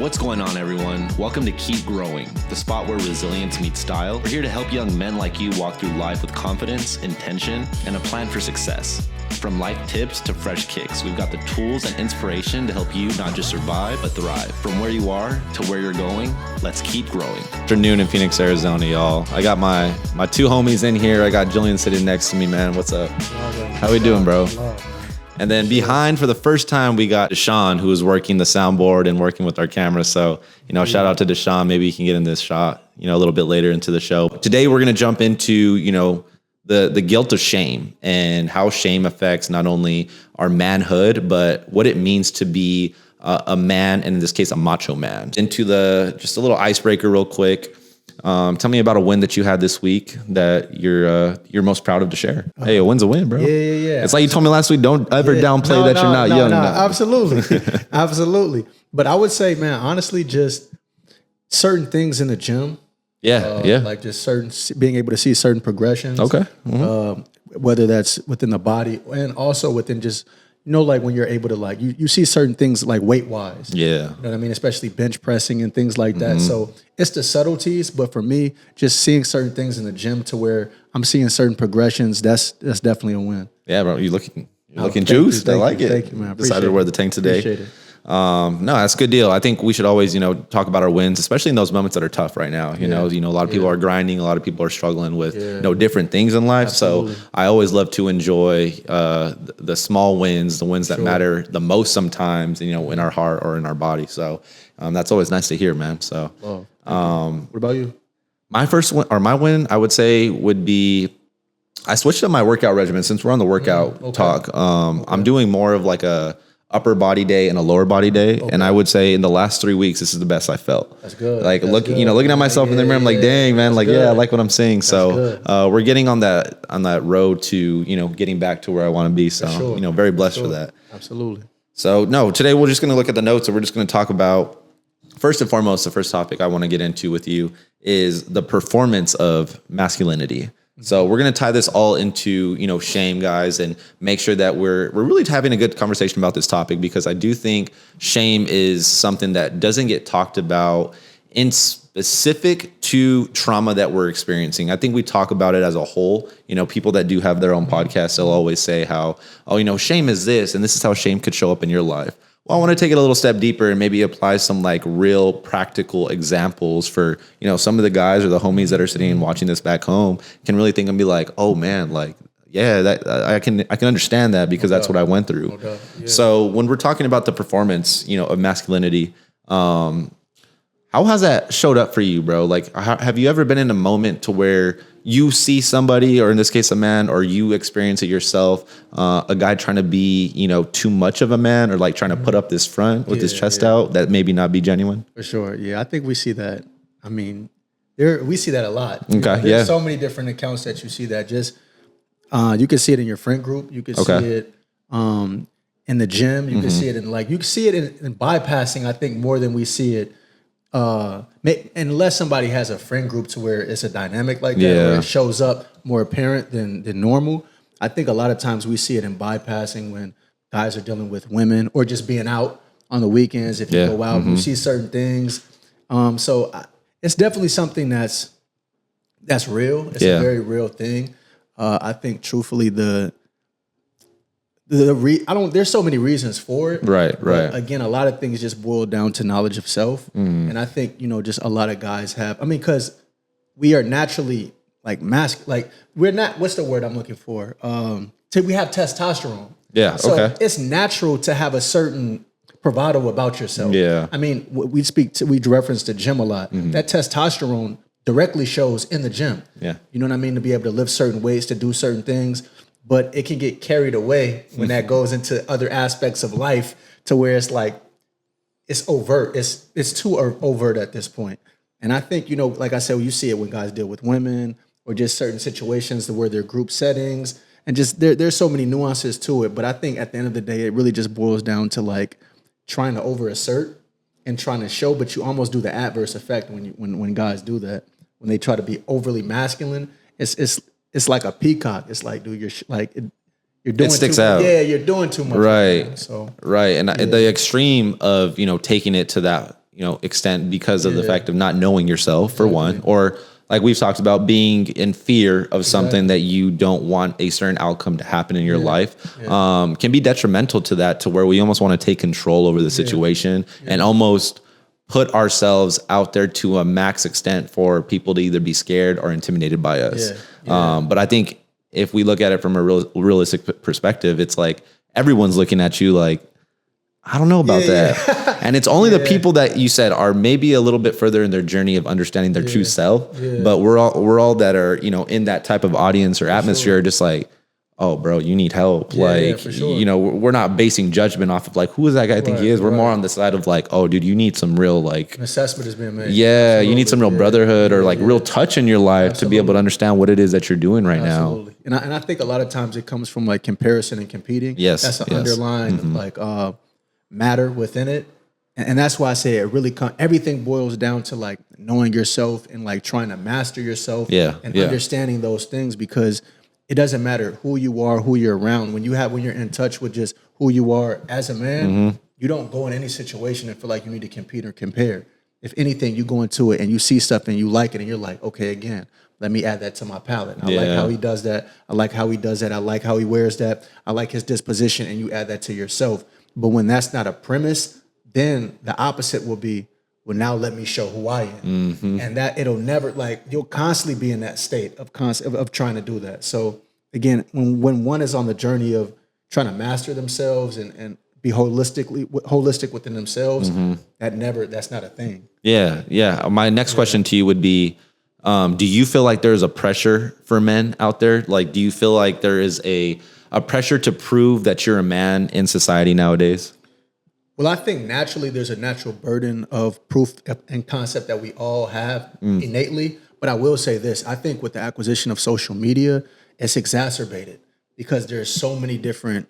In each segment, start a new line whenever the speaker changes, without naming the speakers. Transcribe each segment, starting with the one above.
What's going on, everyone? Welcome to Keep Growing, the spot where resilience meets style. We're here to help young men like you walk through life with confidence, intention, and a plan for success. From life tips to fresh kicks, we've got the tools and inspiration to help you not just survive, but thrive. From where you are to where you're going, let's keep growing.
Afternoon in Phoenix, Arizona, y'all. I got my two homies in here. I got Jillian sitting next to me, man. What's up? How we doing, bro? And then behind, for the first time, we got Deshaun, who is working the soundboard and working with our camera. So, shout out to Deshaun. Maybe he can get in this shot, a little bit later into the show. Today, we're going to jump into, the guilt of shame and how shame affects not only our manhood, but what it means to be a man, and in this case, a macho man. Into just a little icebreaker real quick. Tell me about a win that you had this week that you're most proud of to share. Hey, a win's a win, bro.
Yeah.
It's like you told me last week, don't ever downplay that you're not young.
No, absolutely. Absolutely. But I would say, man, honestly, just certain things in the gym.
Yeah.
Like just being able to see certain progressions.
Okay.
Whether that's within the body and also within just, like when you're able to you see certain things like weight wise.
Yeah.
You know what I mean? Especially bench pressing and things like that. So it's the subtleties, but for me, just seeing certain things in the gym to where I'm seeing certain progressions, that's definitely a win.
Yeah, bro. You're looking juiced. I like it.
Thank you, man.
Decided to wear the tank today.
Appreciate it.
No, that's a good deal. I think we should always, talk about our wins, especially in those moments that are tough right now. You know, a lot of people are grinding, a lot of people are struggling with, different things in life. Absolutely. So I always love to enjoy the small wins, the wins that matter the most sometimes, in our heart or in our body. So that's always nice to hear, man. So,
what about you?
My first win, or my win, I would say would be, I switched up my workout regimen since we're on the workout talk. I'm doing more of like a upper body day and a lower body day. Okay. And I would say in the last 3 weeks, this is the best I felt.
That's good.
Like looking at myself in the mirror, I'm like, dang, man, I like what I'm seeing. That's so we're getting on that road to, getting back to where I want to be. So, very blessed for that.
Absolutely.
So today we're just going to look at the notes and we're just going to talk about, first and foremost, the first topic I want to get into with you is the performance of masculinity. So we're going to tie this all into, shame, guys, and make sure that we're really having a good conversation about this topic, because I do think shame is something that doesn't get talked about in specific to trauma that we're experiencing. I think we talk about it as a whole. People that do have their own podcasts, they'll always say how, shame is this, and this is how shame could show up in your life. Well, I want to take it a little step deeper and maybe apply some real practical examples for, some of the guys or the homies that are sitting and watching this back home can really think and be like, oh man, that I can understand that because that's what I went through. Yeah. So when we're talking about the performance, of masculinity, how has that showed up for you, bro? Have you ever been in a moment to where you see somebody, or in this case, a man, or you experience it yourself, a guy trying to be, too much of a man, or trying to put up this front with his chest out that maybe not be genuine?
For sure. Yeah. I think we see that. I mean, we see that a lot.
Okay.
There's so many different accounts that you see that just, you can see it in your friend group. You can see it, in the gym. You can see it you can see it in bypassing, I think, more than we see it. Unless somebody has a friend group to where it's a dynamic like that, where it shows up more apparent than normal. I think a lot of times we see it in bypassing when guys are dealing with women or just being out on the weekends. If you go out, you see certain things. It's definitely something that's real. It's a very real thing. I think truthfully there's so many reasons for it.
Right.
But again, a lot of things just boil down to knowledge of self. And I think, just a lot of guys have, because we are naturally we're not, what's the word I'm looking for? We have testosterone.
Yeah.
So it's natural to have a certain bravado about yourself.
Yeah.
We reference the gym a lot. That testosterone directly shows in the gym.
Yeah.
You know what I mean? To be able to lift certain weights, to do certain things. But it can get carried away when that goes into other aspects of life to where it's it's overt. It's too overt at this point. And I think, like I said, you see it when guys deal with women or just certain situations where they're group settings, and just there's so many nuances to it. But I think at the end of the day, it really just boils down to trying to over assert and trying to show, but you almost do the adverse effect when guys do that. When they try to be overly masculine, it's like a peacock. It's like, dude, you're doing
it sticks
too
out.
Yeah, you're doing too much.
Right.
So
right. And the extreme of, taking it to that, extent because of the fact of not knowing yourself for one, or like we've talked about being in fear of something that you don't want a certain outcome to happen in your life, can be detrimental to that, to where we almost want to take control over the situation and almost put ourselves out there to a max extent for people to either be scared or intimidated by us. But I think if we look at it from a realistic perspective, it's like everyone's looking at you like, I don't know about that. And it's only the people that you said are maybe a little bit further in their journey of understanding their true self. But we're all that are, in that type of audience or atmosphere, just like, oh, bro, you need help. We're not basing judgment off of like, who does that guy think he is? We're more on the side of like, oh, dude, you need some real like
an assessment is being made.
Yeah, you need some real brotherhood or like real touch in your life to be able to understand what it is that you're doing right now.
And I think a lot of times it comes from like comparison and competing. That's an underlying like matter within it. And that's why I say it really everything boils down to like knowing yourself and like trying to master yourself and understanding those things, because it doesn't matter who you are, who you're around. When you're in touch with just who you are as a man, you don't go in any situation and feel like you need to compete or compare. If anything, you go into it and you see stuff and you like it and you're like, okay, again, let me add that to my palette. I like how he does that. I like how he does that. I like how he wears that. I like his disposition, and you add that to yourself. But when that's not a premise, then the opposite will be, well, now let me show who I am. And that it'll never, like, you'll constantly be in that state of trying to do that. So again, when one is on the journey of trying to master themselves and be holistic within themselves, that's not a thing.
Yeah. My next question to you would be, do you feel like there's a pressure for men out there? Like, do you feel like there is a pressure to prove that you're a man in society nowadays?
Well, I think naturally there's a natural burden of proof and concept that we all have innately. But I will say this, I think with the acquisition of social media, it's exacerbated because there's so many different,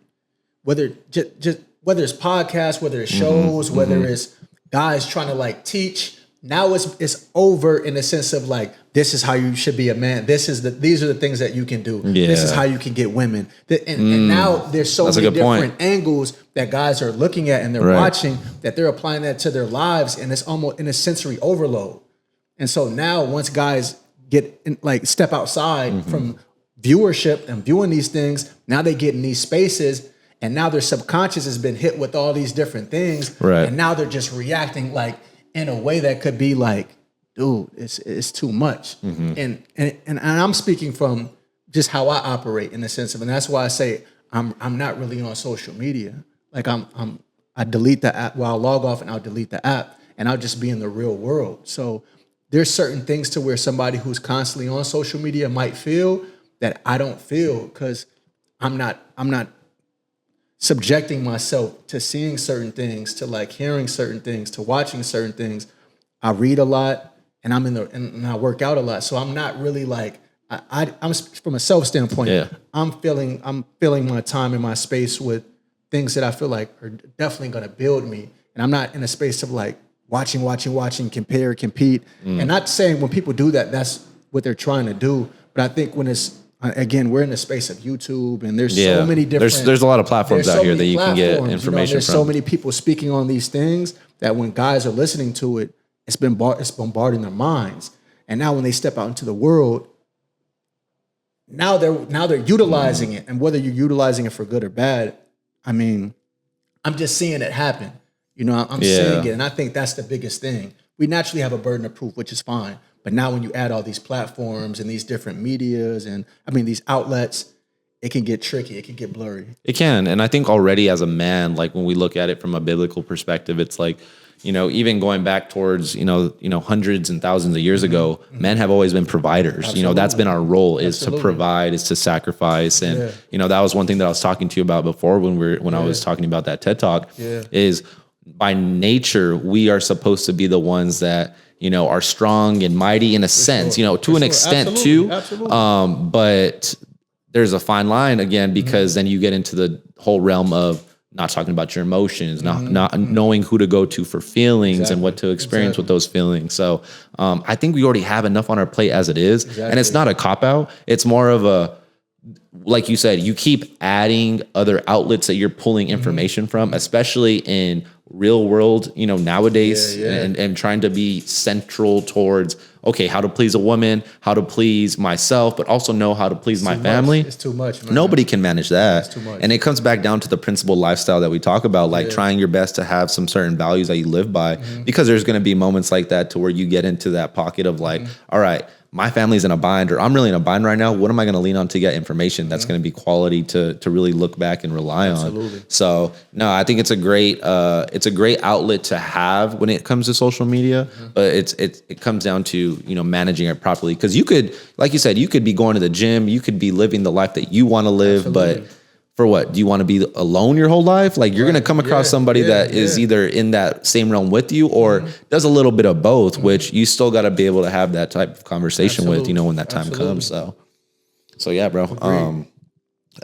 whether it's podcasts, whether it's shows, whether it's guys trying to like teach. Now it's over in the sense of like, this is how you should be a man. These are the things that you can do. This is how you can get women. And now there's so many different angles that guys are looking at and they're watching, that they're applying that to their lives, and it's almost in a sensory overload. And so now once guys step outside from viewership and viewing these things, now they get in these spaces, and now their subconscious has been hit with all these different things. And now they're just reacting like in a way that could be like, dude, it's too much. And I'm speaking from just how I operate in the sense of, and that's why I say I'm not really on social media. Like I delete the app. Well, I'll log off and I'll delete the app, and I'll just be in the real world. So there's certain things to where somebody who's constantly on social media might feel that I don't feel, because I'm not subjecting myself to seeing certain things, to like hearing certain things, to watching certain things. I read a lot, and and I work out a lot. So I'm not really like, I'm from a self standpoint, I'm filling my time and my space with things that I feel like are definitely going to build me. And I'm not in a space of like watching, compare, compete. And not saying when people do that, that's what they're trying to do. But I think when it's, again, we're in the space of YouTube, and there's so many different.
There's a lot of platforms out here that you can get information
there's
from.
So many people speaking on these things that when guys are listening to it, it's bombarding their minds. And now when they step out into the world, now they're utilizing it. And whether you're utilizing it for good or bad, I mean, I'm just seeing it happen. I'm seeing it, and I think that's the biggest thing. We naturally have a burden of proof, which is fine. But now when you add all these platforms and these different medias and these outlets, it can get tricky. It can get blurry.
It can. And I think already as a man, like when we look at it from a biblical perspective, it's like, even going back towards, hundreds and thousands of years ago, men have always been providers.
Absolutely.
That's been our role, is to provide, is to sacrifice. And, that was one thing that I was talking to you about before when I was talking about that TED Talk, is by nature, we are supposed to be the ones that, are strong and mighty in a sense, to an extent too. But there's a fine line again, because then you get into the whole realm of not talking about your emotions, not knowing who to go to for feelings and what to experience with those feelings. So I think we already have enough on our plate as it is. And it's not a cop-out. It's more of a, like you said, you keep adding other outlets that you're pulling information from, especially in real world, nowadays, and trying to be central towards, okay, how to please a woman, how to please myself, but also know how to please my family.
It's too much, man.
Nobody can manage that.
It's too much.
And it comes back down to the principled lifestyle that we talk about, like trying your best to have some certain values that you live by, because there's going to be moments like that to where you get into that pocket of like, all right, my family's in a bind, or I'm really in a bind right now. What am I going to lean on to get information that's going to be quality to really look back and rely on? So no, I think it's a great outlet to have when it comes to social media, but it comes down to, managing it properly. Cause you could, like you said, you could be going to the gym, you could be living the life that you want to live, but for what? Do you want to be alone your whole life? Like you're going to come across somebody that is either in that same realm with you or does a little bit of both, which you still got to be able to have that type of conversation with, when that time comes. So yeah, bro.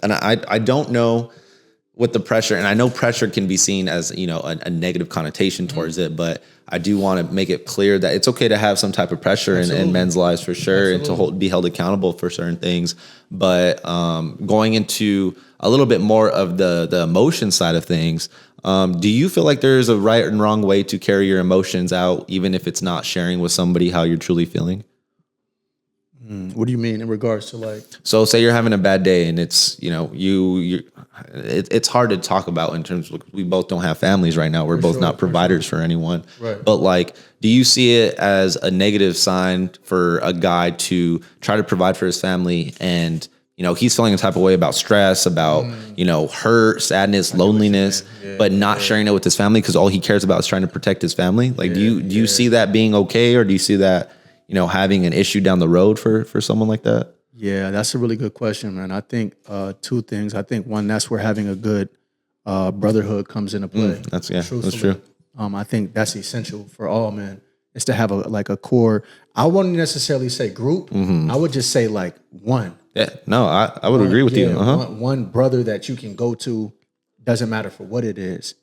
And I don't know with the pressure, and I know pressure can be seen as, a negative connotation towards it, but I do want to make it clear that it's okay to have some type of pressure in men's lives for sure, and to be held accountable for certain things. But going into a little bit more of the emotion side of things, do you feel like there's a right and wrong way to carry your emotions out, even if it's not sharing with somebody how you're truly feeling?
What do you mean in regards to like?
So say you're having a bad day and it's, it's hard to talk about in terms of, we both don't have families right now. We're both not providers for anyone.
Right.
But like, do you see it as a negative sign for a guy to try to provide for his family and, he's feeling a type of way about stress, about, hurt, sadness, loneliness, but not sharing it with his family because all he cares about is trying to protect his family? Like, do you see that being okay, or do you see that, having an issue down the road for someone like that?
Yeah, that's a really good question, man. I think two things. I think one, that's where having a good brotherhood comes into play.
That's true.
I think that's essential for all men. Is to have a core. I wouldn't necessarily say group. I would just say like one.
Yeah, no, I would agree with you.
One brother that you can go to, doesn't matter for what it is.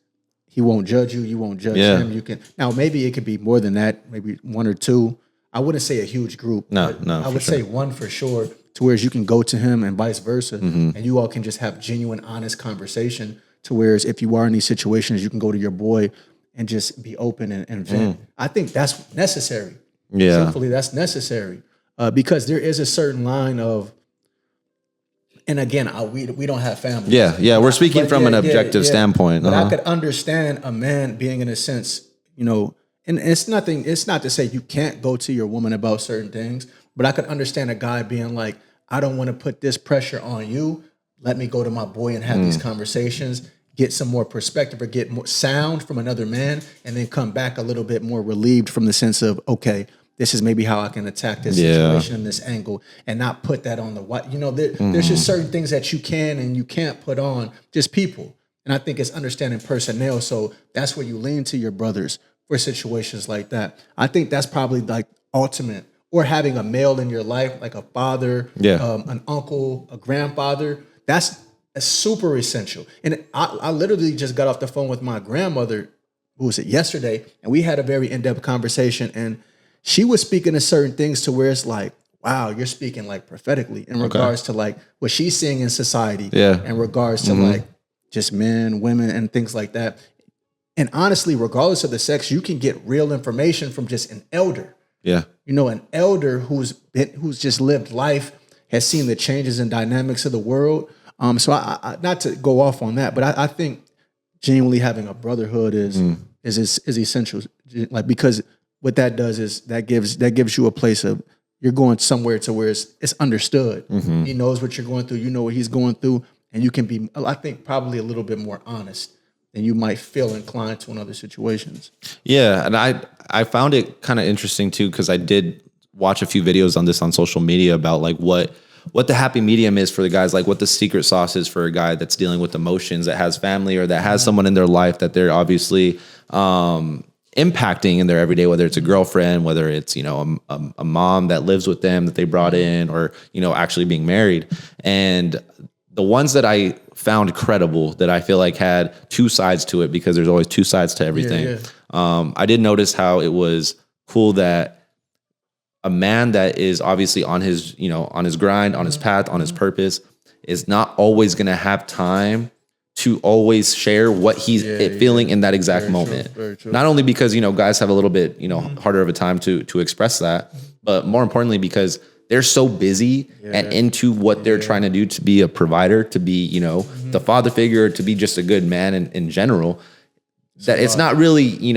He won't judge you. You won't judge him. You can. Now, maybe it could be more than that. Maybe one or two. I wouldn't say a huge group.
No.
I would say one for sure, to where you can go to him and vice versa, and you all can just have genuine, honest conversation. To whereas if you are in these situations, you can go to your boy and just be open and vent. I think that's necessary.
Yeah.
Hopefully that's necessary because there is a certain line of, and again, we don't have family.
Yeah. We're speaking from an objective standpoint.
But I could understand a man being in a sense, and it's not to say you can't go to your woman about certain things, but I could understand a guy being like, I don't want to put this pressure on you. Let me go to my boy and have these conversations, get some more perspective or get more sound from another man, and then come back a little bit more relieved from the sense of, okay, this is maybe how I can attack this situation in this angle, and not put that on the what. There's just certain things that you can and you can't put on just people. And I think it's understanding personnel. So that's where you lean to your brothers for situations like that. I think that's probably like ultimate, or having a male in your life, like a father, an uncle, a grandfather. That's super essential. And I literally just got off the phone with my grandmother, who was it yesterday, and we had a very in-depth conversation, and she was speaking to certain things to where it's like, wow, you're speaking like prophetically in regards to like what she's seeing in society, in regards to like just men, women, and things like that. And honestly, regardless of the sex, you can get real information from just an elder.
Yeah.
An elder who's just lived life, has seen the changes and dynamics of the world. So I not to go off on that, but I think genuinely having a brotherhood is essential. Like, because what that does is that gives you a place of, you're going somewhere to where it's understood. He knows what you're going through. You know what he's going through, and you can be, I think, probably a little bit more honest than you might feel inclined to in other situations. Yeah,
and I found it kind of interesting too, because I did watch a few videos on this on social media about like what the happy medium is for the guys, like what the secret sauce is for a guy that's dealing with emotions, that has family, or that has someone in their life that they're obviously impacting in their everyday, whether it's a girlfriend, whether it's, a mom that lives with them that they brought in, or, actually being married. And the ones that I found credible, that I feel like had two sides to it, because there's always two sides to everything. I did notice how it was cool that a man that is obviously on his, on his grind, on his path, on his purpose, is not always going to have time to always share what he's feeling in that exact moment.
Very true.
Not only because, guys have a little bit, harder of a time to express that, but more importantly, because they're so busy and into what they're trying to do to be a provider, to be, the father figure, to be just a good man in general, that it's not really,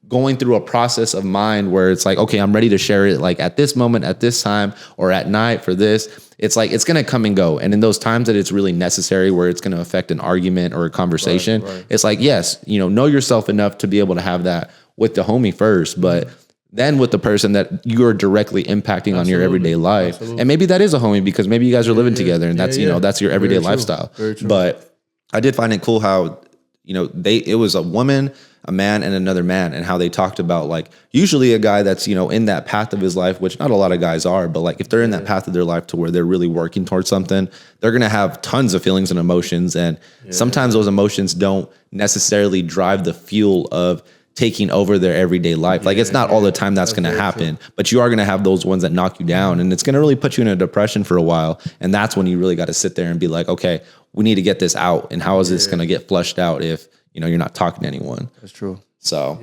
going through a process of mind where it's like, okay, I'm ready to share it like at this moment, at this time, or at night for this. It's like, it's going to come and go. And in those times that it's really necessary, where it's going to affect an argument or a conversation, it's like, yes, know yourself enough to be able to have that with the homie first, but then with the person that you're directly impacting on your everyday life. And maybe that is a homie because maybe you guys are living together and that's, that's your everyday lifestyle. But I did find it cool how, it was a woman, a man, and another man, and how they talked about like usually a guy that's, in that path of his life, which not a lot of guys are, but like if they're in that path of their life to where they're really working towards something, they're going to have tons of feelings and emotions. And sometimes those emotions don't necessarily drive the fuel of taking over their everyday life. Like it's not all the time that's going to happen, but you are going to have those ones that knock you down, and it's going to really put you in a depression for a while. And that's when you really got to sit there and be like, okay, we need to get this out. And how is this going to get flushed out if, you're not talking to anyone?
That's true.
So,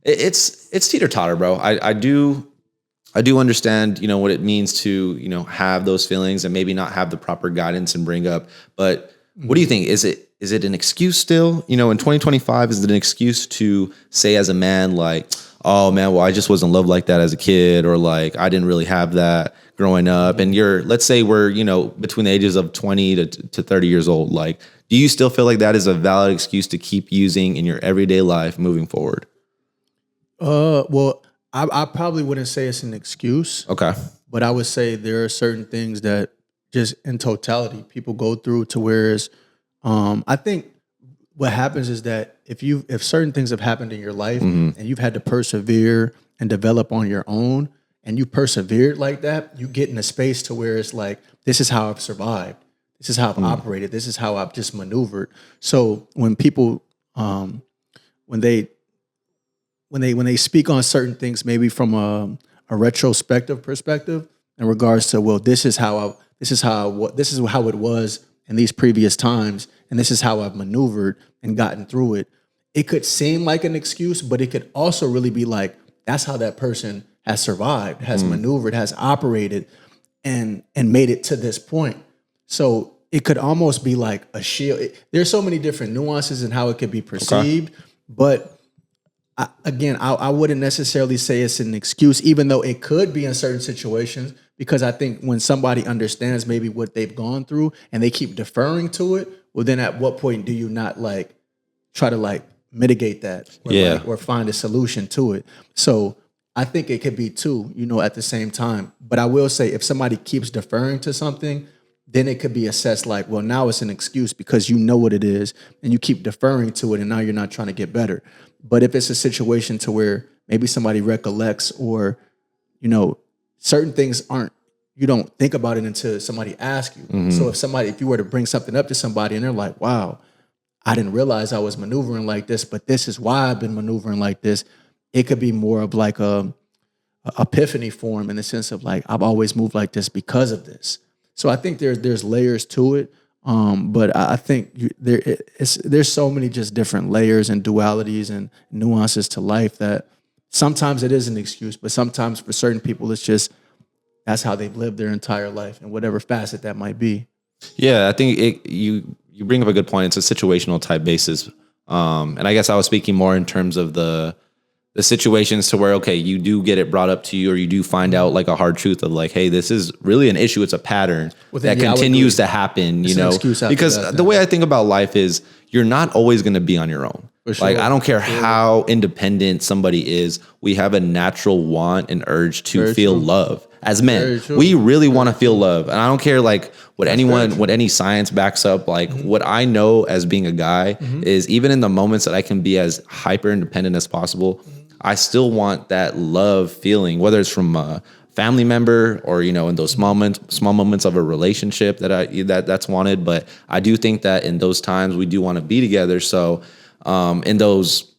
it's teeter totter, bro. I do understand, what it means to, have those feelings and maybe not have the proper guidance and bring up, but what do you think? Is it an excuse still? In 2025, is it an excuse to say as a man, like, oh man, well, I just wasn't loved like that as a kid, or like, I didn't really have that growing up. And let's say we're, between the ages of 20 to 30 years old. Like, do you still feel like that is a valid excuse to keep using in your everyday life moving forward?
Well, I probably wouldn't say it's an excuse.
Okay.
But I would say there are certain things that just in totality people go through to whereas I think what happens is that if certain things have happened in your life and you've had to persevere and develop on your own, and you persevered like that, you get in a space to where it's like, this is how I've survived. This is how I've operated. This is how I've just maneuvered. So when people, when they speak on certain things, maybe from a retrospective perspective in regards to, well, this is how it was in these previous times, and this is how I've maneuvered and gotten through it. It could seem like an excuse, but it could also really be like, that's how that person has survived, has maneuvered, has operated, and made it to this point. So it could almost be like a shield. There's so many different nuances in how it could be perceived, but I wouldn't necessarily say it's an excuse, even though it could be in certain situations, because I think when somebody understands maybe what they've gone through and they keep deferring to it, well, then at what point do you not like try to like mitigate that or find a solution to it? So I think it could be two, at the same time. But I will say if somebody keeps deferring to something, then it could be assessed like, well, now it's an excuse because you know what it is and you keep deferring to it and now you're not trying to get better. But if it's a situation to where maybe somebody recollects or, certain things you don't think about it until somebody asks you. So if you were to bring something up to somebody and they're like, wow, I didn't realize I was maneuvering like this, but this is why I've been maneuvering like this. It could be more of like a epiphany form in the sense of like, I've always moved like this because of this. So I think there's layers to it. But I think there's so many just different layers and dualities and nuances to life that sometimes it is an excuse, but sometimes for certain people, it's just, that's how they've lived their entire life and whatever facet that might be.
Yeah, I think you bring up a good point. It's a situational type basis. And I guess I was speaking more in terms of the situations to where, okay, you do get it brought up to you or you do find out like a hard truth of like, hey, this is really an issue. It's a pattern that continues to happen, because the way I think about life is you're not always going to be on your own. Sure. Like, I don't care how independent somebody is. We have a natural want and urge to feel love as men. We really want to feel love. And I don't care like what any science backs up. Like what I know as being a guy is even in the moments that I can be as hyper independent as possible, I still want that love feeling, whether it's from a family member or, in those small moments of a relationship that's wanted. But I do think that in those times we do want to be together. So in those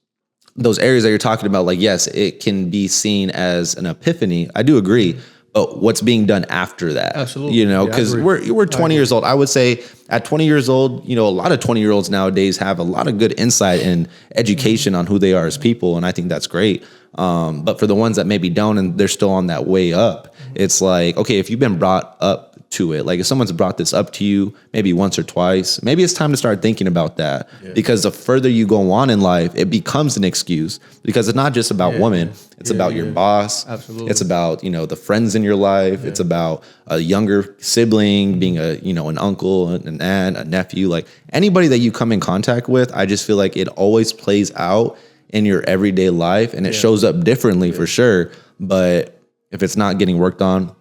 areas that you're talking about, like, yes, it can be seen as an epiphany. I do agree. but what's being done after that.
Absolutely.
You know,
Yeah, I
because
agree.
we're 20 years old. I would say at 20 years old, you know, a lot of 20-year-olds nowadays have a lot of good insight and education on who they are as people. And I think that's great. But for the ones that maybe don't and they're still on that way up, it's like, okay, if you've been brought up to it, like if someone's brought this up to you maybe once or twice, maybe it's time to start thinking about that. Because the further you go on in life, it becomes an excuse, because it's not just about women. It's about your boss.
Absolutely.
It's about, you know, the friends in your life. It's about a younger sibling, being a, you know, an uncle, an aunt, a nephew, like anybody that you come in contact with. I just feel like it always plays out in your everyday life, and it shows up differently for sure. But if it's not getting worked on,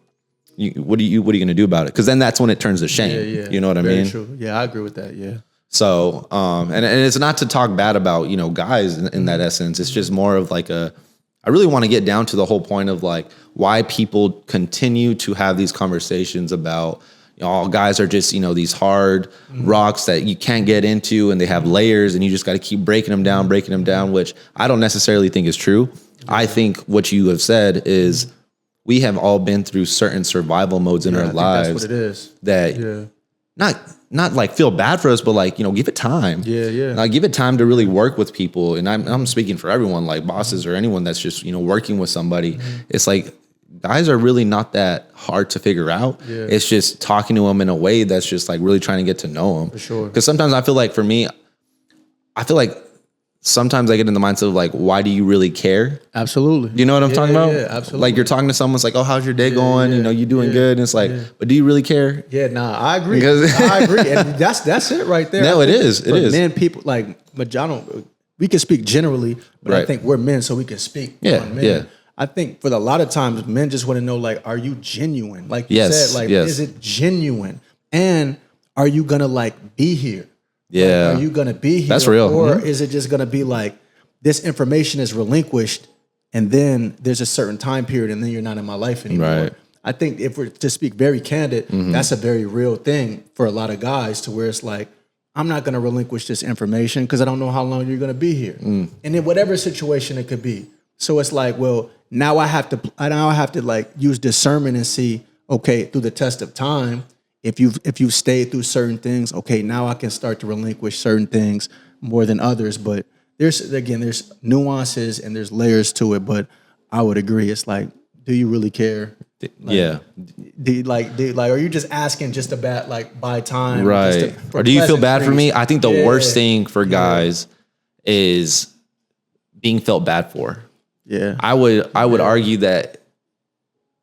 what are you going to do about it? Because then that's when it turns to shame. You know what I mean?
True. Yeah, I agree with that. Yeah.
So, and it's not to talk bad about, you know, guys in that essence. It's just more of like I really want to get down to the whole point of like why people continue to have these conversations about, you know, all guys are just, you know, these hard rocks that you can't get into, and they have layers and you just got to keep breaking them down, which I don't necessarily think is true. I think what you have said is we have all been through certain survival modes in our lives.
That's what it is.
That not like feel bad for us, but like, you know, give it time.
Yeah.
Like give it time to really work with people. And I'm speaking for everyone, like bosses or anyone that's just, you know, working with somebody. It's like guys are really not that hard to figure out. It's just talking to them in a way that's just like really trying to get to know them.
For sure.
Because sometimes I feel like for me, sometimes I get in the mindset of like, why do you really care?
Absolutely.
You know what I'm talking about?
Yeah, absolutely.
Like you're talking to someone, it's like, oh, how's your day going? You know, you doing good? And it's like, but do you really care?
Yeah, nah, I agree.
Because-
I agree. And that's it right there.
No,
I
it
think
is. It
for
is.
Men, people like, but I don't, we can speak generally, but I
Right.
think we're men, so we can speak on men.
Yeah.
I think for a lot of times, men just want to know, like, are you genuine? Like you
Yes,
said, like,
yes.
is it genuine? And are you going to like be here?
Yeah.
Like, are you going to be here?
That's real.
Or
Mhm.
is it just going to be like, this information is relinquished and then there's a certain time period and then you're not in my life anymore?
Right.
I think if we're to speak very candid, that's a very real thing for a lot of guys, to where it's like, I'm not going to relinquish this information because I don't know how long you're going to be here. And in whatever situation it could be. So it's like, well, now I have to like use discernment and see, okay, through the test of time, if you've stayed through certain things, okay, now I can start to relinquish certain things more than others. But there's nuances and there's layers to it. But I would agree, it's like, do you really care? Like, are you just asking just about like buy time?
Right.
For
Or do you feel bad for me?
pleasantries?
I think the worst thing for guys is being felt bad for.
Yeah.
I would argue that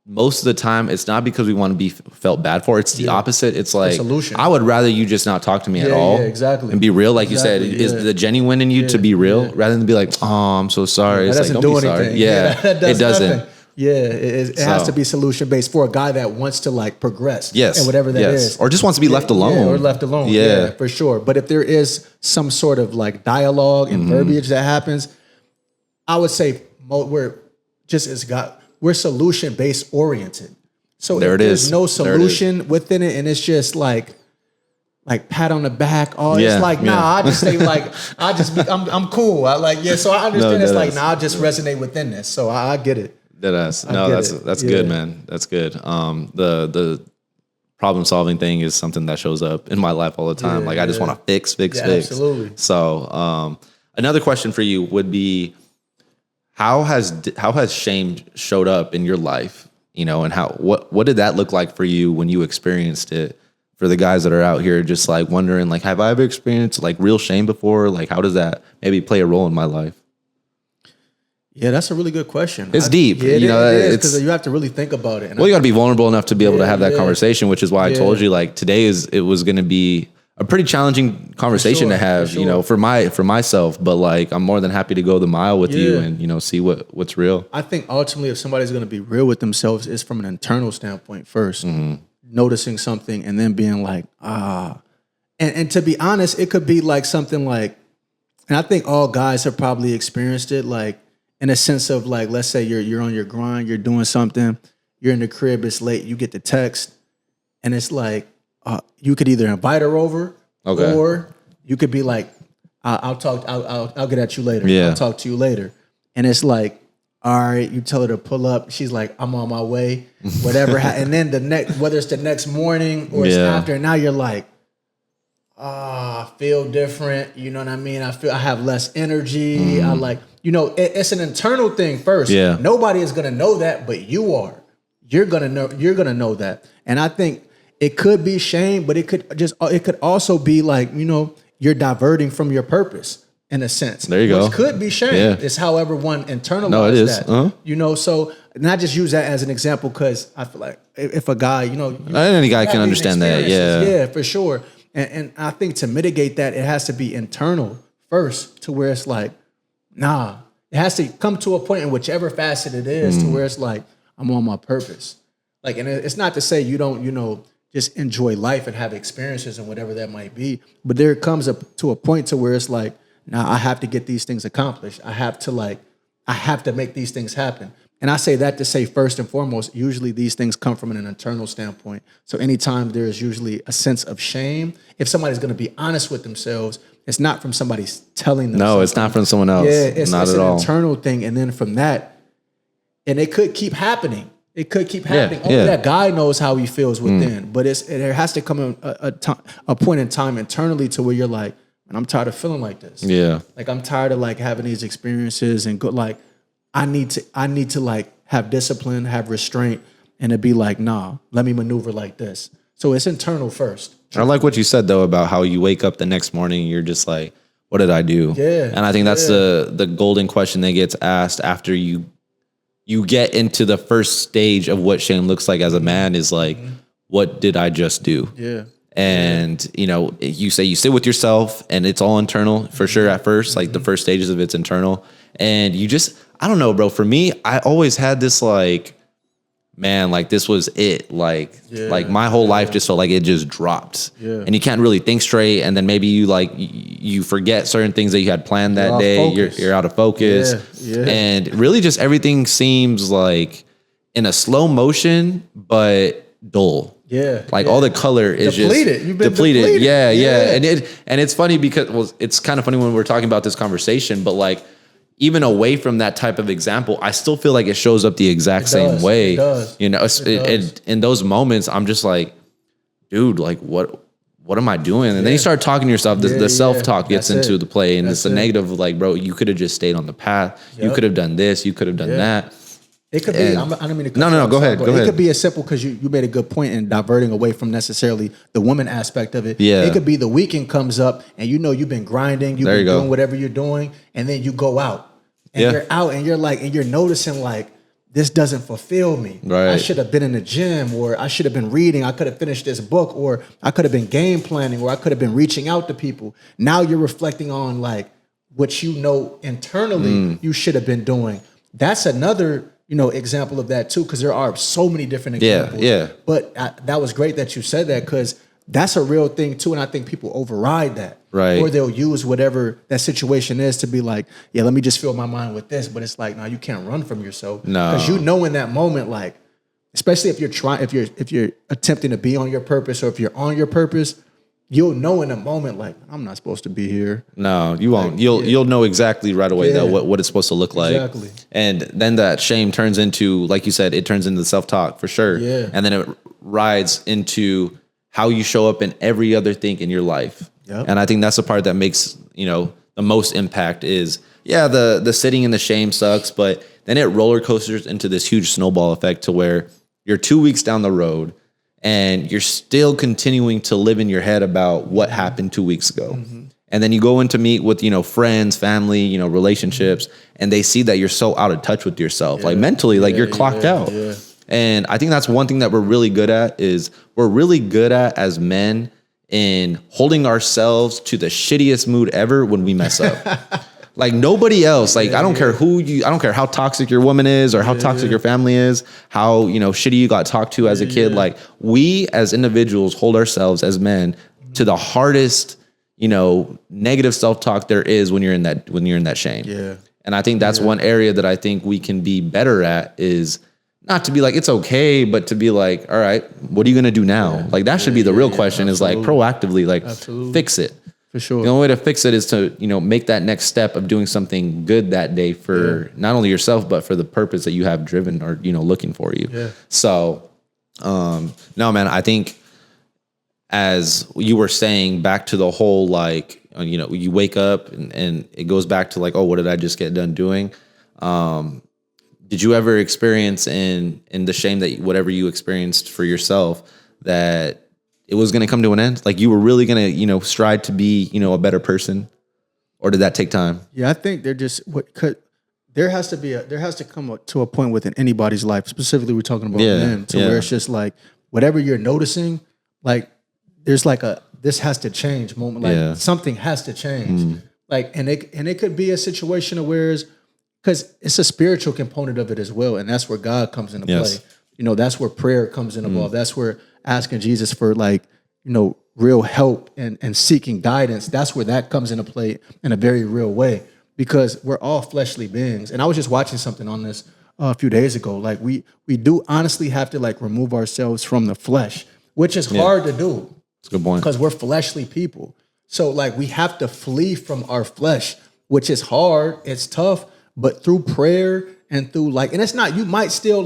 most of the time it's not because we want to be felt bad for. It's the opposite. It's like,
solution.
I would rather you just not talk to me at all.
Yeah, exactly.
And be real. Like you said,
Exactly,
is the genuine in you to be real rather than be like, oh, I'm so sorry.
That
It's like,
doesn't
don't
do
be sorry.
anything.
Yeah,
that does
it doesn't.
nothing. Yeah, it has
So-
to be solution based for a guy that wants to like progress.
Yes.
And whatever that is.
Or just wants to be left alone.
Yeah, or left alone.
Yeah.
Yeah, for sure. But if there is some sort of like dialogue and verbiage that happens, I would say we're solution based oriented. So
There
if
it
there's
is.
no
There it is.
solution within it, and it's just like pat on the back. Oh,
Yeah,
it's like,
yeah.
I just say like, I'm cool. So I understand it's
that
like,
is.
I just resonate within this. So I get it.
Deadass.
I
No,
get
that's
it.
that's
Yeah.
good, man. That's good. The problem solving thing is something that shows up in my life all the time.
Yeah,
like I just
yeah.
want to fix.
Yeah, absolutely.
So another question for you would be, how has shame showed up in your life? You know, and what did that look like for you when you experienced it? For the guys that are out here just like wondering, like, have I ever experienced like real shame before? Like, how does that maybe play a role in my life?
Yeah, that's a really good question.
It's deep.
Yeah,
You know,
it is,
it's-
because you have to really think about it. And
Well, you got to be vulnerable enough to be able to have that
yeah.
conversation, which is why I told you like today it was going to be a pretty challenging conversation to have,
for
you know, for myself. But like, I'm more than happy to go the mile with you
Yeah.
and, you know, see what's real.
I think ultimately, if somebody's going to be real with themselves, it's from an internal standpoint 1st. Noticing something and then being like, and to be honest, it could be like something like, and I think all guys have probably experienced it, like in a sense of like, let's say you're on your grind, you're doing something, you're in the crib, it's late, you get the text, and it's like, you could either invite her over,
Okay.
or you could be like, I'll get at you later.
Yeah.
I'll talk to you later. And it's like, all right, you tell her to pull up. She's like, I'm on my way, whatever. And then whether it's the next morning or it's after, and now you're like, I feel different. You know what I mean? I have less energy. I like, it's an internal thing first.
Yeah.
Nobody is going to know that, but you are. You're going to know that. And I think it could be shame, but it could also be like, you're diverting from your purpose in a sense.
There you go.
Which could be shame.
Yeah.
It's however one internalizes
it is.
that.
Uh-huh.
So and I just use that as an example because I feel like if a guy,
any guy can understand that. Yeah.
Yeah, for sure. And I think to mitigate that, it has to be internal first to where it's like, nah, it has to come to a point in whichever facet it is to where it's like, I'm on my purpose. Like, and it's not to say you don't, just enjoy life and have experiences and whatever that might be. But there comes to a point to where it's like, now I have to get these things accomplished. I have to make these things happen. And I say that to say first and foremost, usually these things come from an internal standpoint. So anytime there is usually a sense of shame, if somebody's going to be honest with themselves, it's not from somebody telling them.
No, it's not from someone else.
Yeah, it's
not at
an
all.
internal thing. And then from that, and it could keep happening. It could keep happening.
Yeah,
Only that guy knows how he feels within. But there has to come a point in time internally to where you're like, man, I'm tired of feeling like this.
Yeah.
Like I'm tired of like having these experiences and I need to like have discipline, have restraint, and to be like, nah, let me maneuver like this. So it's internal first.
I like what you said though about how you wake up the next morning and you're just like, what did I do?
Yeah.
And I think that's the golden question that gets asked after you get into the first stage of what shame looks like as a man is like, what did I just do?
Yeah.
And, you say you sit with yourself and it's all internal for sure at first, like the first stages of it's internal. And you just, I don't know, bro. For me, I always had this like, man, like this was it. Like my whole life just felt like it just dropped. Yeah. And you can't really think straight. And then maybe you forget certain things that you had planned that day. You're out of focus. Yeah. And really just everything seems like in a slow motion, but dull. Yeah. Like all the color is
depleted.
Just
You've been
depleted. Yeah. And it's funny because it's kind of funny when we're talking about this conversation, but like even away from that type of example, I still feel like it shows up the exact same way. It does. In those moments, I'm just like, dude, like what am I doing? And then you start talking to yourself. The self-talk gets into the play, and it's a negative of like, bro, you could have just stayed on the path. Yep. You could have done this. You could have done that.
It could be. I don't mean to.
No. Go ahead.
It could be as simple because you made a good point in diverting away from necessarily the woman aspect of it.
Yeah.
It could be the weekend comes up and you've been grinding, you've been doing whatever you're doing, and then you go out and you're out and you're like, and you're noticing like this doesn't fulfill me.
Right.
I should have been in the gym, or I should have been reading. I could have finished this book, or I could have been game planning, or I could have been reaching out to people. Now you're reflecting on like what internally you should have been doing. That's another example of that too, because there are so many different examples. Yeah. But that was great that you said that, because that's a real thing too, and I think people override that.
Right.
Or they'll use whatever that situation is to be like, yeah, let me just fill my mind with this. But it's like, no, you can't run from yourself.
No.
Because in that moment, like, especially if you're attempting to be on your purpose, or if you're on your purpose, you'll know in a moment, like, I'm not supposed to be here.
No, you won't. Like, you'll know exactly right away though what it's supposed to look like.
Exactly.
And then that shame turns into, like you said, it turns into self-talk for sure. Yeah. And then it rides into how you show up in every other thing in your life. Yep. And I think that's the part that makes, the most impact is, the sitting in the shame sucks, but then it roller coasters into this huge snowball effect to where you're 2 weeks down the road and you're still continuing to live in your head about what happened 2 weeks ago. Mm-hmm. And then you go in to meet with, friends, family, relationships, and they see that you're so out of touch with yourself, like mentally, like you're clocked out. Yeah. And I think that's one thing that we're really good at as men in holding ourselves to the shittiest mood ever when we mess up. Like nobody else, like I don't care I don't care how toxic your woman is or how toxic your family is, how, shitty you got talked to as a kid. Like we as individuals hold ourselves as men to the hardest, negative self-talk there is when you're in that shame. Yeah. And I think that's one area that I think we can be better at, is not to be like, it's okay, but to be like, all right, what are you going to do now? Yeah. Like that should be the real question, is like proactively, like fix it.
For sure.
The only way to fix it is to, make that next step of doing something good that day for not only yourself, but for the purpose that you have driven or, looking for you.
Yeah.
So, no, man, I think as you were saying, back to the whole, like, you wake up and it goes back to like, oh, what did I just get done doing? Did you ever experience in the shame that whatever you experienced for yourself, that it was going to come to an end? Like you were really going to, strive to be, a better person? Or did that take time?
Yeah, I think there has to come to a point within anybody's life, specifically we're talking about men, where it's just like, whatever you're noticing, like there's like this has to change moment. Like something has to change. Like, and it could be a situation of because it's a spiritual component of it as well. And that's where God comes into play. That's where prayer comes in involved. That's where asking Jesus for real help and seeking guidance. That's where that comes into play in a very real way, because we're all fleshly beings. And I was just watching something on this a few days ago. Like we do honestly have to like remove ourselves from the flesh, which is hard to do.
That's a good point.
Because we're fleshly people. So like we have to flee from our flesh, which is hard. It's tough. But through prayer and through and it's not, you might still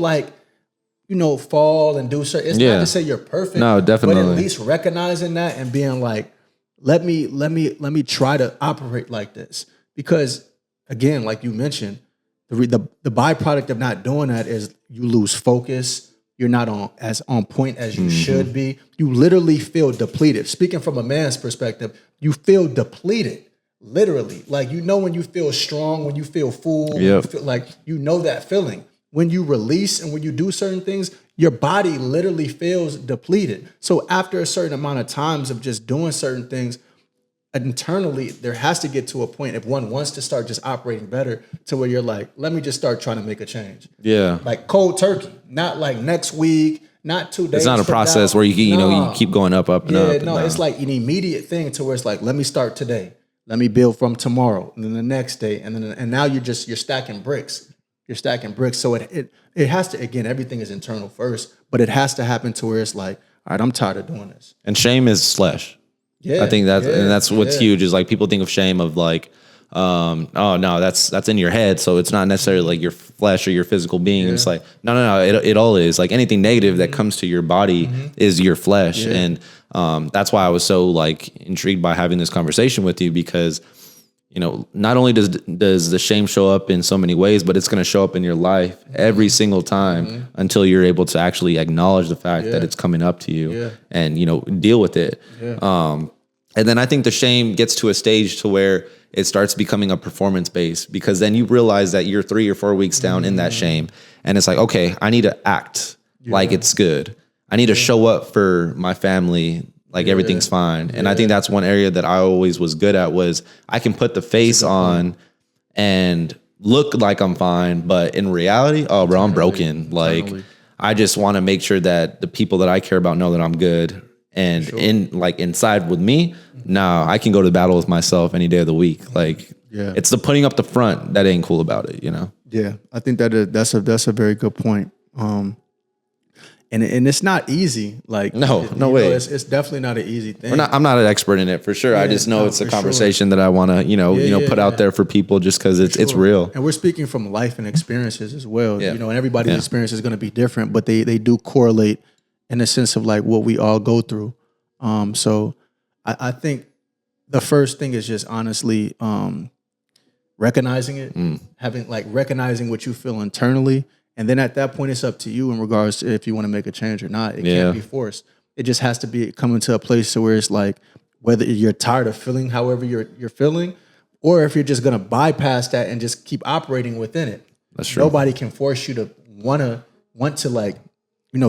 fall and do certain, it's not to say you're perfect.
No, definitely.
But at least recognizing that and being like, let me try to operate like this. Because again, like you mentioned, the byproduct of not doing that is you lose focus. You're not on point as you should be. You literally feel depleted. Speaking from a man's perspective, you feel depleted. Literally, like when you feel strong, when you feel full, when you feel like that feeling. When you release and when you do certain things, your body literally feels depleted. So after a certain amount of times of just doing certain things, internally, there has to get to a point if one wants to start just operating better to where you're like, let me just start trying to make a change. Yeah. Like cold turkey, not like next week, not 2 days.
It's not a process where you keep going up and up.
Yeah, no, it's like an immediate thing to where it's like, let me start today. Let me build from tomorrow, and then the next day, and now you're stacking bricks. You're stacking bricks. So it has to, again, everything is internal first, but it has to happen to where it's like, all right, I'm tired of doing this.
And shame is flesh. Yeah, I think that's what's huge is like people think of shame of like, oh no, that's in your head, so it's not necessarily like your flesh or your physical being. It's like no, it all is like anything negative that comes to your body is your flesh, and that's why I was so like intrigued by having this conversation with you, because not only does the shame show up in so many ways, but it's going to show up in your life every single time until you're able to actually acknowledge the fact that it's coming up to you and deal with it. And then I think the shame gets to a stage to where it starts becoming a performance base, because then you realize that you're 3 or 4 weeks down in that shame, and it's like, okay, I need to act like it's good. I need to show up for my family like everything's fine. And I think that's one area that I always was good at, was I can put the face on and look like I'm fine, but in reality, oh bro, I'm broken. Like I just want to make sure that the people that I care about know that I'm good. And inside with me, I can go to battle with myself any day of the week. Like it's the putting up the front that ain't cool about it,
Yeah, I think that's a very good point. And it's not easy. Like
no way.
It's definitely not an easy thing.
I'm not an expert in it for sure. I just know it's a conversation that I want to put out there for people, just because it's real.
And we're speaking from life and experiences as well. And everybody's experience is going to be different, but they do correlate in the sense of like what we all go through. So I think the first thing is just honestly recognizing it, recognizing what you feel internally. And then at that point, it's up to you in regards to if you want to make a change or not. It can't be forced. It just has to be coming to a place to where it's like, whether you're tired of feeling however you're feeling, or if you're just going to bypass that and just keep operating within it. That's true. Nobody can force you to want to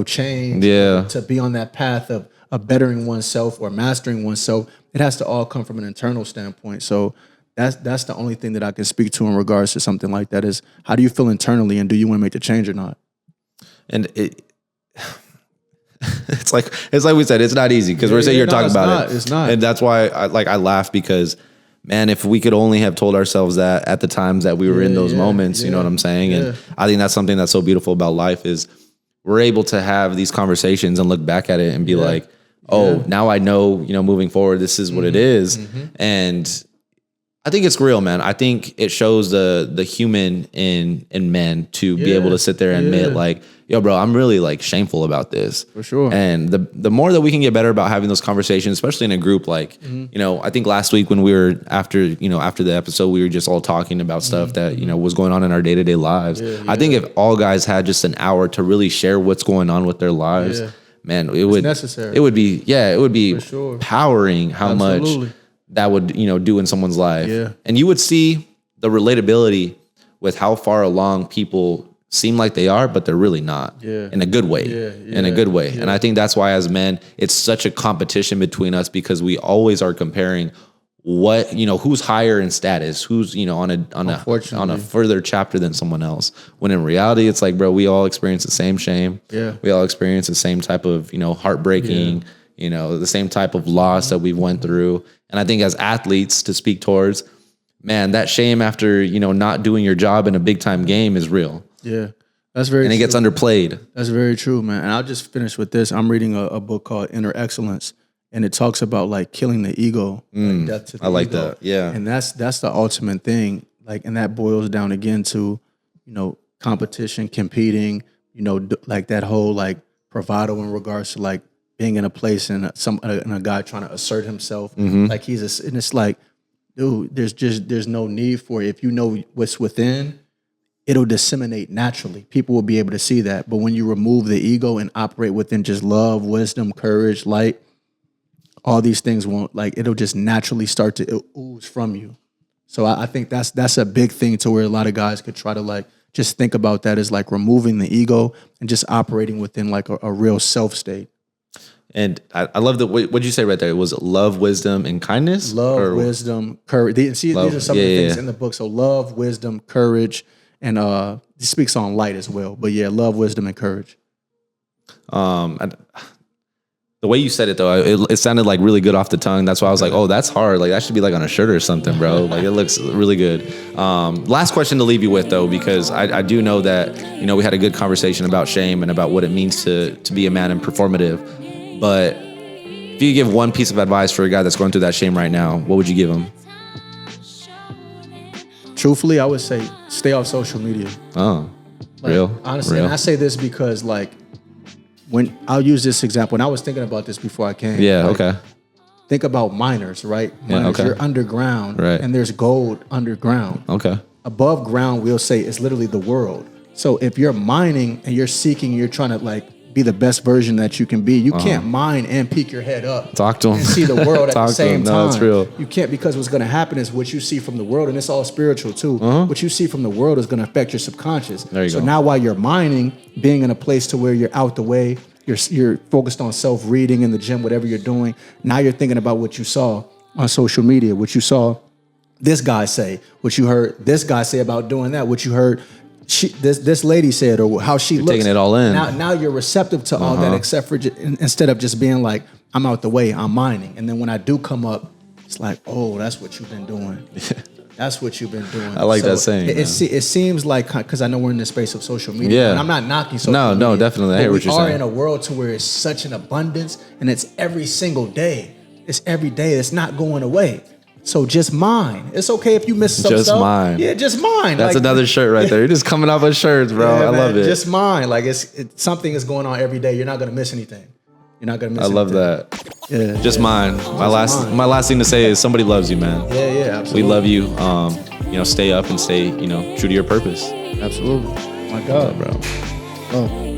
change, to be on that path of bettering oneself or mastering oneself. It has to all come from an internal standpoint. So that's the only thing that I can speak to in regards to something like that is, how do you feel internally, and do you want to make the change or not?
And it's like we said, it's not easy, because we're saying you're talking about it.
It's not.
And that's why I laugh, because man, if we could only have told ourselves that at the times that we were in those moments, you know what I'm saying? And I think that's something that's so beautiful about life, is we're able to have these conversations and look back at it and be like, now I know, moving forward, this is what it is. And I think it's real, man. I think it shows the human in men to be able to sit there and admit like, yo, bro, I'm really like shameful about this.
For sure.
And the more that we can get better about having those conversations, especially in a group, like, I think last week when we were after the episode, we were just all talking about stuff that, was going on in our day-to-day lives. I think if all guys had just an hour to really share what's going on with their lives, man, it would be
For sure.
powering how
Absolutely.
much that would, do in someone's life.
Yeah.
And you would see the relatability with how far along people seem like they are, but they're really not. In a good way. In a good way. And I think that's why as men, it's such a competition between us, because we always are comparing what, who's higher in status, who's, on a further chapter than someone else. When in reality, it's like, bro, we all experience the same shame. We all experience the same type of, heartbreaking, the same type of loss that we've went through. And I think as athletes, to speak towards, man, that shame after, not doing your job in a big time game is real.
Yeah, that's very
And it
true.
gets underplayed.
That's very true, man. And I'll just finish with this. I'm reading a book called Inner Excellence, and it talks about like killing the ego.
Like death to the
I like
ego.
that. Yeah.
And that's the ultimate thing. Like, and that boils down again to, competition, competing, like that whole like bravado in regards to like being in a place and a guy trying to assert himself. Like and it's like, dude, there's no need for it. If you know what's within, it'll disseminate naturally. People will be able to see that. But when you remove the ego and operate within just love, wisdom, courage, light, all these things won't, like, it'll just naturally start to ooze from you. So I think that's a big thing to where a lot of guys could try to like just think about that as like removing the ego and just operating within like a real self state.
And I love that. What did you say right there? It was love, wisdom, and kindness?
Love, wisdom, courage. These are some of the things in the book. So love, wisdom, courage, and he speaks on light as well. But yeah, love, wisdom, and courage.
The way you said it though, it sounded like really good off the tongue. That's why I was like, oh, that's hard. Like that should be like on a shirt or something, bro. Like it looks really good. Last question to leave you with though, because I do know that, we had a good conversation about shame and about what it means to be a man and performative. But if you give one piece of advice for a guy that's going through that shame right now, what would you give him?
Truthfully, I would say stay off social media.
Oh,
Like,
real?
Honestly,
real?
and I say this because like when I'll use this example, and I was thinking about this before I came.
Yeah,
like,
okay.
Think about miners, right?
Yeah,
Miners,
okay.
you're underground,
Right.
and there's gold underground.
Okay.
Above ground, we'll say it's literally the world. So if you're mining and you're seeking, you're trying to like be the best version that you can be, you can't mine and peek your head up.
Talk to him.
And see the world at
Talk
the
to
same
him.
time.
No, it's real.
You can't, because what's going to happen is what you see from the world, and it's all spiritual too. What you see from the world is going to affect your subconscious.
There you
so
go.
now while you're mining, being in a place to where you're out the way, you're focused on self-reading in the gym, whatever you're doing. Now you're thinking about what you saw on social media, what you saw this guy say, what you heard this guy say about doing that, what you heard this lady said, or how she looks.
taking it all in.
Now you're receptive to all that, except for instead of just being like, I'm out the way, I'm mining. And then when I do come up, it's like, oh, that's what you've been doing. That's what you've been doing.
I like that saying.
It seems like, because I know we're in the space of social media,
Yeah.
and I'm not knocking social
No,
media.
no, definitely. I
but
hear what
we
you're
are
saying.
in a world to where it's such an abundance, and it's every single day. It's every day. It's not going away. So just mine. It's okay if you miss some
Just
stuff.
mine.
Yeah, just mine.
That's another shirt right there. You're just coming off with shirts, bro.
Yeah,
I
man,
love it.
Just mine. Like something is going on every day. You're not gonna miss anything. You're not gonna miss.
I love
anything.
that.
Yeah.
Just mine.
mine.
My last thing to say is somebody loves you, man.
Yeah, absolutely.
We love you. Stay up and stay, true to your purpose.
Absolutely. My God,
bro.
Oh.